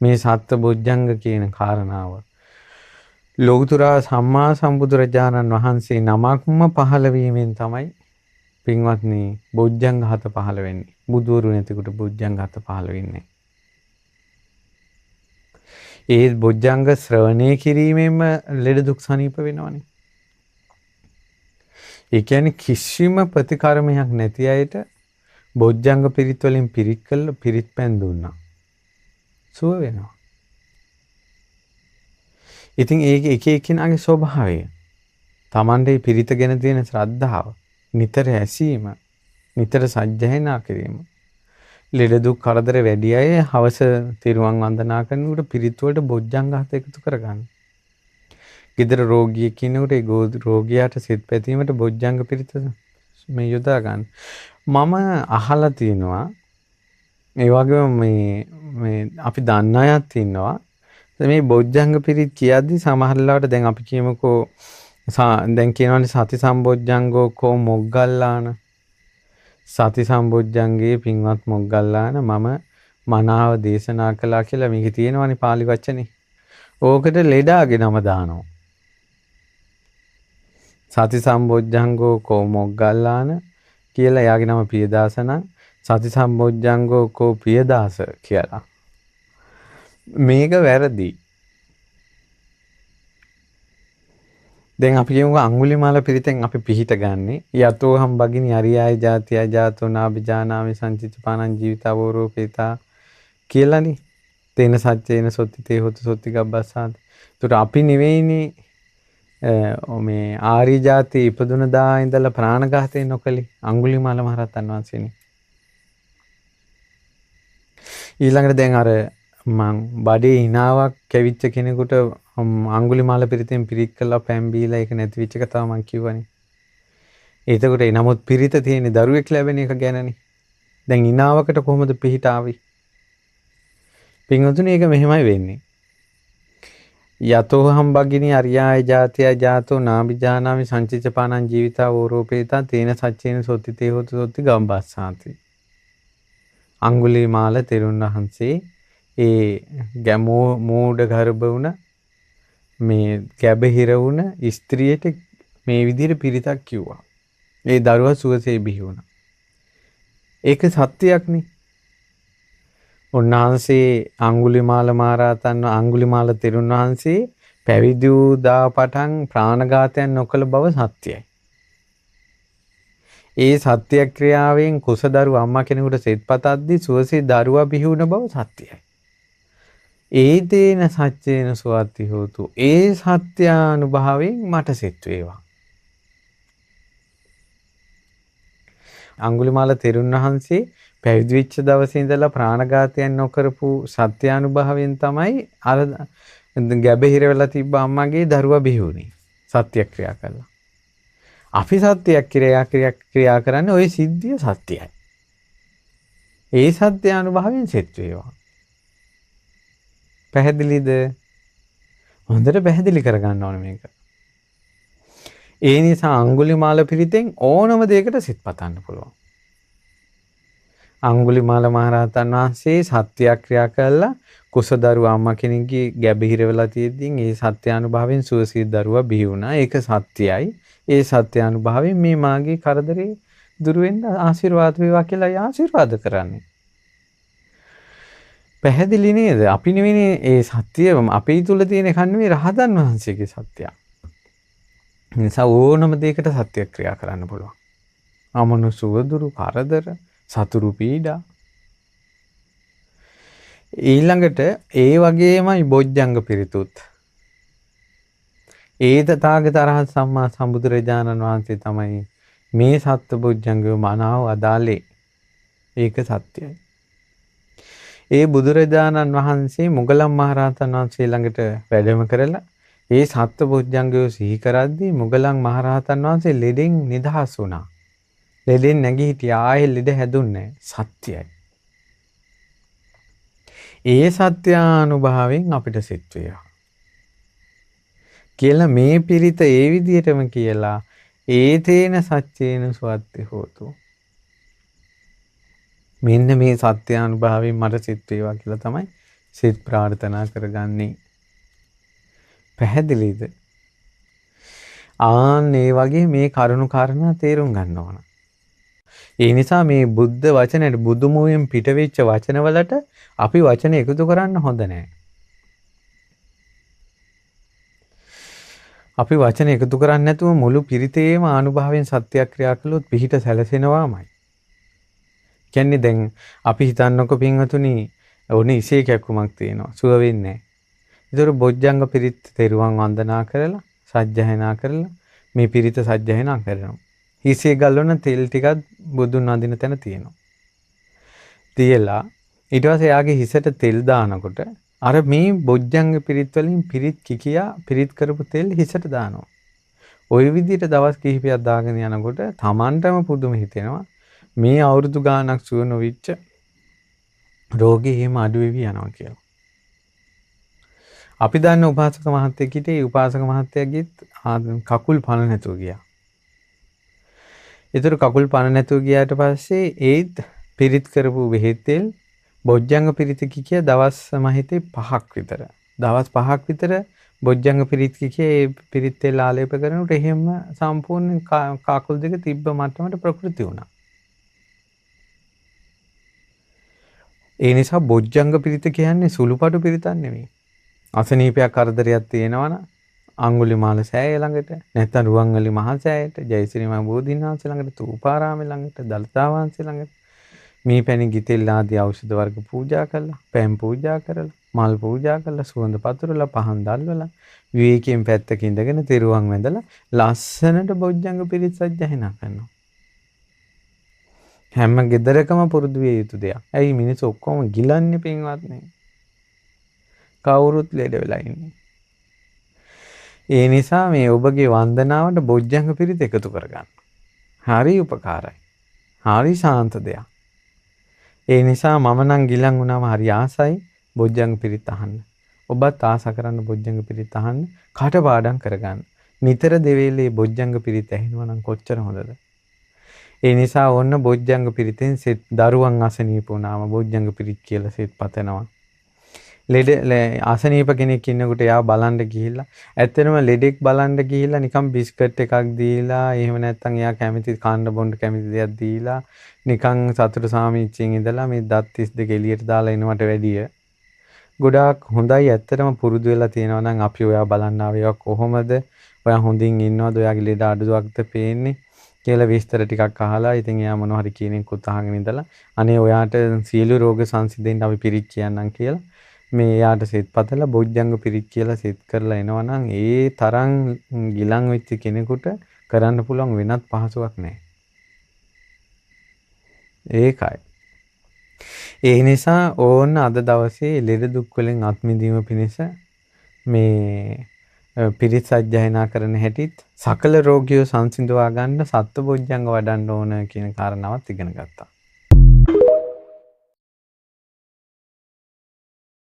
මේ සත්ත්ව බොජ්ජංග කියන කාරණාව ලෞතර සම්මා සම්බුදුරජාණන් වහන්සේ නමක්ම පහළ වීමෙන් තමයි පින්වත්නි බොජ්ජංග හත පහළ වෙන්නේ. බුදුවරු නැතිකොට බොජ්ජංග හත පහළ වෙන්නේ. ඒ බොජ්ජංග ශ්‍රවණය කිරීමෙන්ම ලෙඩ දුක් සනීප වෙනවනේ. ඒ කියන්නේ කිසිම ප්‍රතිකර්මයක් නැති අයට බොජ්ජංග පිරිත් වලින් පිරිත් කළ පිරිත් පෑන් දුන්නා. සුව වෙනවා. ඉතින් ඒක එක එක්කෙනාගේ ස්වභාවය. Tamande පිරිත ගැන තියෙන ශ්‍රද්ධාව, නිතර ඇසීම, නිතර සජ්ජායනා කිරීම. ලෙඩ දුක් කරදර වැඩි අය හවස තිරුවන් වන්දනා කරනකොට පිරිත් වලට බොජ්ජංග හත එකතු කරගන්න. ගෙදර රෝගියෙක් ඉන්නකොට ඒ රෝගියාට සිත පැතීමට බොජ්ජංග පිරිත මේ යොදා ගන්න. මම අහලා තියෙනවා ඒ වගේම මේ අපි දන්න අයත් ඉන්නවා. මේ බොජ්ජංග පිරිත් කියද්දි සමහර ලාවට දැන් අපි කියමුකෝ දැන් කියනවානේ සති සම්බොජ්ජංගෝ කෝ මොග්ගල්ලාන සති සම්බොජ්ජංගේ පින්වත් මොග්ගල්ලාන මම මනාව දේශනා කළා කියලා මේකේ තියෙනවානේ පාලි වචනේ. ඕකට ලෙඩාගේ නම දානවා. සති සම්බොජ්ජංගෝ කෝ මොග්ගල්ලාන කියලා එයාගේ නම පියදාස නම් සති සම්බොජ්ජංගෝ කෝ පියදාස කියලා. මේක වැරදි. දැන් අපි කියමු අඟුලිමාල පිරිතෙන් අපි පිහිට ගන්නෙ යතෝ හම් බගිනි අරියාය ජාතිය ජාතෝ නාබිජානාමි සංචිතපානං ජීවිතවෝරෝපේතා කියලානේ. තේන සත්‍යේන සොත්ති තේ හොතු සොත්ති ගබ්බස්සාද. ඒතර අපි නෙවෙයිනේ මේ ආර්ය ජාතිය ඉපදුන දා ඉඳලා ප්‍රාණඝාතය නොකලේ අඟුලිමාල මහරහතන් වහන්සේනේ. ඊළඟට දැන් අර මං බඩේ හිනාවක් කැවිච්ච කෙනෙකුට අඟුලිමාල පිරිතෙන් පිරිත් කළා පැන් බීලා ඒක නැති වෙච්ච එක තමයි මං කියවනේ. එතකොට නමුත් පිරිත තියෙන දරුවෙක් ලැබෙන එක ගැනනේ. දැන් හිනාවකට කොහොමද පිහිට ආවේ? පින්වතුනි ඒක මෙහෙමයි වෙන්නේ. යතෝ හම් බගිනි අරියාය ජාතිය ජාතෝ නාබිජානාමි සංචිතපානං ජීවිතා ඕරෝපේතා තේන සච්චේන සොත්ති තේ හොතු සොත්ති ගම්බස්සාති. අඟුලිමාල තෙරුන් වහන්සේ ඒ ගැමෝ මෝඩ ගර්භ වුණ මේ ගැබහිර වුණ ස්ත්‍රියට මේ විදිහට පිරිතක් කිව්වා. ඒ දරුවා සුවසේ බිහි වුණා. ඒක සත්‍යයක්නේ. උන්වහන්සේ අඟුලිමාල මහරහතන් අඟුලිමාල තෙරුන් වහන්සේ පැවිදි වූ දා පටන් ප්‍රාණඝාතයන් නොකළ බව සත්‍යයි. ඒ සත්‍යක්‍රියාවෙන් කුසදරු අම්මා කෙනෙකුට සෙත්පතද්දී සුවසේ දරුවා බිහි වුණ බව සත්‍යයි. ඒ දේන සත්‍යේන සුවත්ති හෝතු. ඒ සත්‍යානුභවයෙන් මට සෙත් වේවා. අඟුලිමාල තෙරුන් වහන්සේ පැවිදි වෙච්ච දවසේ ඉඳලා ප්‍රාණඝාතයන් නොකරපු සත්‍යානුභවයෙන් තමයි අර ගැබහිර වෙලා තිබ්බ අම්මගේ දරුවා බිහි වුණේ. සත්‍යක්‍රියා කළා. අපි සත්‍යක්‍රියා කරන්නේ ওই සිද්ධිය සත්‍යයි. ඒ සත්‍යානුභවයෙන් සෙත් වේවා. පැහැදිලිද? හොඳට පැහැදිලි කරගන්න ඕනේ මේක. ඒ නිසා අඟුලිමාල පිරිතෙන් ඕනම දෙයකට සිත් පතන්න පුළුවන්. අඟුලිමාල මහරහතන් වහන්සේ සත්‍යක්‍රියා කළා කුසදරු අම්මා කෙනෙක්ගේ ගැබහිර වෙලා තියෙද්දී ඒ සත්‍යානුභවයෙන් සුවසේ දරුවා බිහි වුණා. ඒක සත්‍යයි. ඒ සත්‍යානුභවයෙන් මේ මාගේ කරදරේ දුරු වෙන්න ආශිර්වාද වේවා කියලා ආශිර්වාද කරන්නේ. පැහැදිලි නේද? අපි නෙවෙයි ඒ සත්‍ය අපේ තුල තියෙන එකක් නෙවෙයි රහතන් වහන්සේගේ සත්‍යය. නිසා ඕනම දෙයකට සත්‍යක්‍රියා කරන්න පුළුවන්. අමනුෂ්‍ය දුරු කරදර සතුරු පීඩා ඊළඟට ඒ වගේමයි බොජ්ජංග පිරිතුත්. ඒ තථාගත අරහත් සම්මා සම්බුදුරජාණන් වහන්සේ තමයි මේ සත්ත්ව බොජ්ජංගය මනාව අදාළේ. ඒක සත්‍යයි. ඒ බුදුරජාණන් වහන්සේ මුගලන් මහරහතන් වහන්සේ ළඟට වැඩම කරලා ඒ සත්ත්ව බොජ්ජංගය සිහි කරද්දී මුගලන් මහරහතන් වහන්සේ ලෙඩෙන් නිදහස් වුණා. ලෙඩෙන් නැගී හිටියා. ආයෙ ලෙඩ හැදුන්නේ සත්‍යයි. ඒ සත්‍යානුභවයෙන් අපිට සිත් වේවා. කියලා මේ පිරිත ඒ විදිහටම කියලා ඒතේන සච්චේන සුවත්ති හෝතු. මෙන්න මේ සත්‍යානුභවයෙන් මට සිත් වේවා කියලා තමයි සිත ප්‍රාර්ථනා කරගන්නේ. පැහැදිලිද? ආන් ඒ වගේ මේ කරුණු කාරණා තේරුම් ගන්න ඕන. ඒ නිසා මේ බුද්ධ වචනයට බුදු මුවෙන් පිටවෙච්ච වචනවලට අපි වචන එකතු කරන්න හොඳ නැහැ. අපි වචන එකතු කරන්නේ නැතුව මුළු පිරිතේම ආනුභාවයෙන් සත්‍යක්‍රියා කළොත් පිහිට සැලසෙනවාමයි. කියන්නේ දැන් අපි හිතන්නකො පින්වතුනි ඕනේ ඉසේ කැක්කුමක් තියෙනවා. සුව වෙන්නේ නැහැ. ඒතර බොජ්ජංග පිරිත් තෙරුවන් වන්දනා කරලා සජ්ජායනා කරලා මේ පිරිත සජ්ජායනා කරනවා. හිසේ ගල්වන තෙල් ටිකක් බුදුන් වඳින තැන තියෙනවා. තියලා ඊට පස්සේ යාගේ හිසට තෙල් දානකොට අර මේ බොජ්ජංග පිරිත් වලින් පිරිත් කිකියා පිරිත් කරපු තෙල් හිසට දානවා. ওই විදිහට දවස් කිහිපයක් දාගෙන යනකොට Tamanටම පුදුම හිතෙනවා. මේ අවුරුදු ගාණක් සුව නොවිච්ච රෝගී එහෙම අඩු වෙවි යනවා කියලා. අපි දන්න උපාසක මහත්තයෙක් හිටියේ උපාසක මහත්තයාගෙත් කකුල් පණ නැතුව ගියා. ඒතර කකුල් පණ නැතුව ගියාට පස්සේ ඒත් පිරිත් කරපු බෙහෙත් තෙල් බොජ්ජංග පිරිත කිකිය දවස් මම හිතේ 5ක් විතර. දවස් 5ක් විතර බොජ්ජංග පිරිත් කිකිය පිරිත් තෙල් ආලේප කරනකොට එහෙම සම්පූර්ණ කකුල් දෙක තිබ්බ මට්ටමට ප්‍රකෘති වුණා. ඒ නිසා බොජ්ජංග පිරිත කියන්නේ සුළුපටු පිරිතක් නෙමෙයි. අසනීපයක් කරදරයක් තියෙනවනම් අඟුලිමාල සෑය ළඟට නැත්නම් රුවන්වැලි මහා සෑයට ජයශ්‍රී මහ බෝධිනාථ ළඟට තූපාරාමේ ළඟට දලතා වංශේ ළඟට මේ පැණි ගිතෙල් ආදී ඖෂධ වර්ග පූජා කළා පෑන් පූජා කරලා මල් පූජා කළා සුවඳ පතුරලා පහන් දැල්වලා විවේකයෙන් පැත්තක ඉඳගෙන තෙරුවන් වැඳලා ලස්සනට බොජ්ජංග පිරිත් සජ්ජායනා කරනවා. හැම ගෙදරකම පුරුදු විය යුතු දෙයක්. ඇයි මිනිස්සු ඔක්කොම ගිලන්නේ පින්වත්නි? කවුරුත් ලෙඩ වෙලා ඉන්නේ. ඒ නිසා මේ ඔබගේ වන්දනාවට බොජ්ජංග පිරිත් එකතු කරගන්න. හරි උපකාරයි. හරි ශාන්ත දෙයක්. ඒ නිසා මම නම් ගිලන් වුණාම හරි ආසයි බොජ්ජංග පිරිත් අහන්න. ඔබත් ආස කරන්න බොජ්ජංග පිරිත් අහන්න කටපාඩම් කරගන්න. නිතර දෙවේලේ බොජ්ජංග පිරිත් ඇහෙනවා නම් කොච්චර හොඳද? ඒ නිසා ඕන්න බොජ්ජංග පිරිතෙන් සෙත් දරුවන් අසනීප වුණාම බොජ්ජංග පිරිත් කියලා සෙත් පතනවා. ලෙඩ අසනීප කෙනෙක් ඉන්නකොට යා බලන්න ගිහිල්ලා ඇත්තටම ලෙඩෙක් බලන්න ගිහිල්ලා නිකන් බිස්කට් එකක් දීලා එහෙම නැත්නම් එයා කැමති කන්න බොන්න කැමති දෙයක් දීලා නිකන් සතුට සාමිච්චෙන් ඉඳලා මේ දත් 32 එළියට දාලා එනවට වැඩිය ගොඩාක් හොඳයි. ඇත්තටම පුරුදු වෙලා තියෙනවා නම් අපි ඔයා බලන්න ආවේ කොහොමද? ඔයා හොඳින් ඉන්නවද? ඔයාගේ ලෙඩ අඩුවක්ද පේන්නේ කියලා විස්තර ටිකක් අහලා ඉතින් එයා මොනවා හරි කියන එක උත්සාහගෙන ඉඳලා අනේ ඔයාට සියලු රෝග සංසිඳෙන්න අපි පිරිත් කියන්නම් කියලා මේ යාට සෙත් පතලා බොජ්ජංග පිරිත් කියලා සෙත් කරලා එනවනම් ඒ තරම් ගිලන් වෙච්ච කෙනෙකුට කරන්න පුළුවන් වෙනත් පහසුවක් නැහැ. ඒකයි. ඒ නිසා ඕන්න අද දවසේ ලෙඩ දුක් වලින් අත් මිදීම පිණිස මේ පිරිත් සජ්ජායනා කරන හැටිත් සකල රෝගියෝ සංසිඳවා ගන්න සත්බොජ්ජංග වඩන්න ඕන කියන කාරණාවත් ඉගෙන ගත්තා.